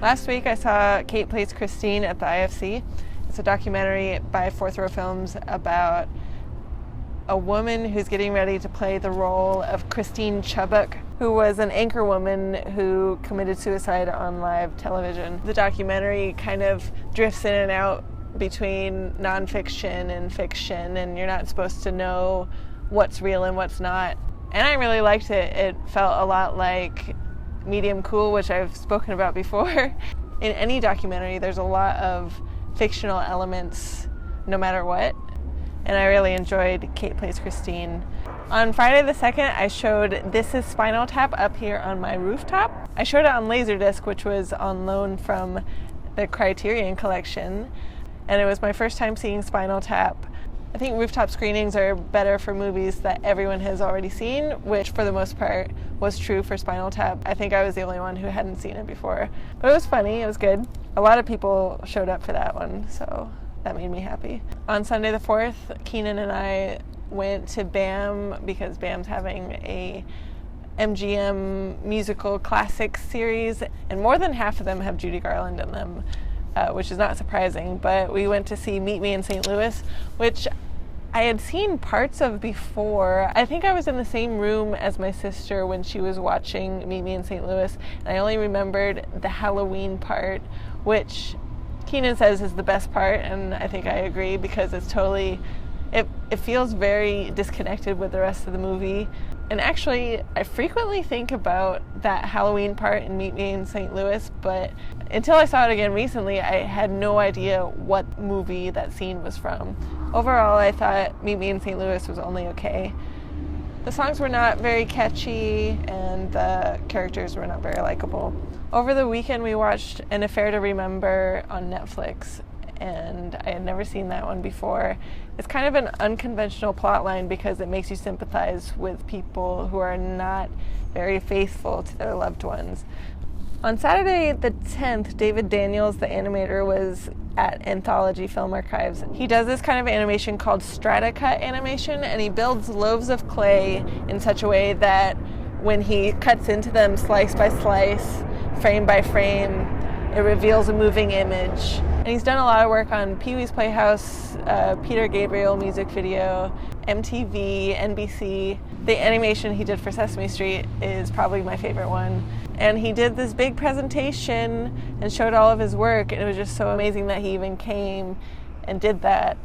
Last week I saw Kate Plays Christine at the IFC. It's a documentary by Fourth Row Films about a woman who's getting ready to play the role of Christine Chubbuck, who was an anchor woman who committed suicide on live television. The documentary kind of drifts in and out between nonfiction and fiction, and you're not supposed to know what's real and what's not. And I really liked it. It felt a lot like Medium Cool, which I've spoken about before. In any documentary, there's a lot of fictional elements no matter what. And I really enjoyed Kate Plays Christine. On Friday the 2nd, I showed This Is Spinal Tap up here on my rooftop. I showed it on laserdisc, which was on loan from the Criterion collection. And it was my first time seeing Spinal Tap. I think rooftop screenings are better for movies that everyone has already seen, which for the most part was true for Spinal Tap. I think I was the only one who hadn't seen it before. But it was funny, it was good. A lot of people showed up for that one, so that made me happy. On Sunday the 4th, Keenan and I went to BAM because BAM's having a MGM musical classics series, and more than half of them have Judy Garland in them. Which is not surprising, but we went to see Meet Me in St. Louis, which I had seen parts of before. I think I was in the same room as my sister when she was watching Meet Me in St. Louis, and I only remembered the Halloween part, which Keenan says is the best part, and I think I agree because it's totally, it feels very disconnected with the rest of the movie. And actually, I frequently think about that Halloween part in Meet Me in St. Louis, but until I saw it again recently, I had no idea what movie that scene was from. Overall, I thought Meet Me in St. Louis was only okay. The songs were not very catchy, and the characters were not very likable. Over the weekend, we watched An Affair to Remember on Netflix, and I had never seen that one before. It's kind of an unconventional plot line because it makes you sympathize with people who are not very faithful to their loved ones. On Saturday the 10th, David Daniels, the animator, was at Anthology Film Archives. He does this kind of animation called strata-cut animation, and he builds loaves of clay in such a way that when he cuts into them slice by slice, frame by frame, it reveals a moving image. And he's done a lot of work on Pee-wee's Playhouse, Peter Gabriel music video, MTV, NBC. The animation he did for Sesame Street is probably my favorite one. And he did this big presentation and showed all of his work, and it was just so amazing that he even came and did that,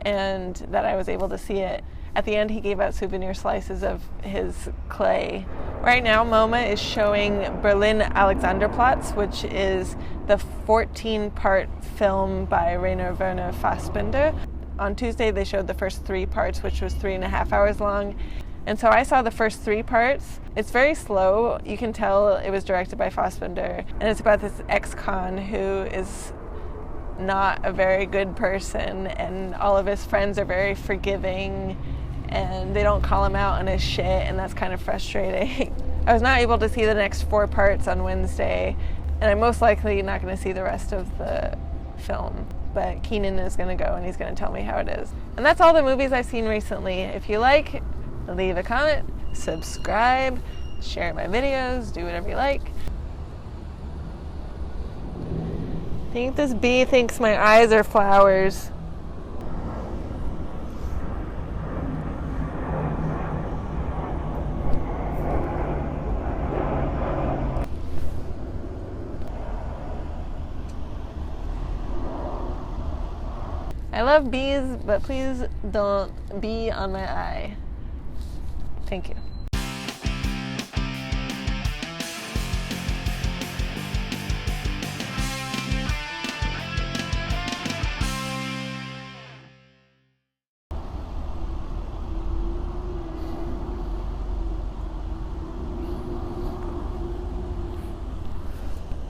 and that I was able to see it. At the end, he gave out souvenir slices of his clay. Right now, MoMA is showing Berlin Alexanderplatz, which is the 14-part film by Rainer Werner Fassbinder. On Tuesday, they showed the first 3 parts, which was 3.5 hours long. And so I saw the first 3 parts. It's very slow. You can tell it was directed by Fassbinder. And it's about this ex-con who is not a very good person, and all of his friends are very forgiving, and they don't call him out on his shit, and that's kind of frustrating. I was not able to see the next 4 parts on Wednesday, and I'm most likely not going to see the rest of the film. But Keenan is going to go, and he's going to tell me how it is. And that's all the movies I've seen recently. If you like, leave a comment, subscribe, share my videos, do whatever you like. I think this bee thinks my eyes are flowers. I love bees, but please don't bee on my eye. Thank you.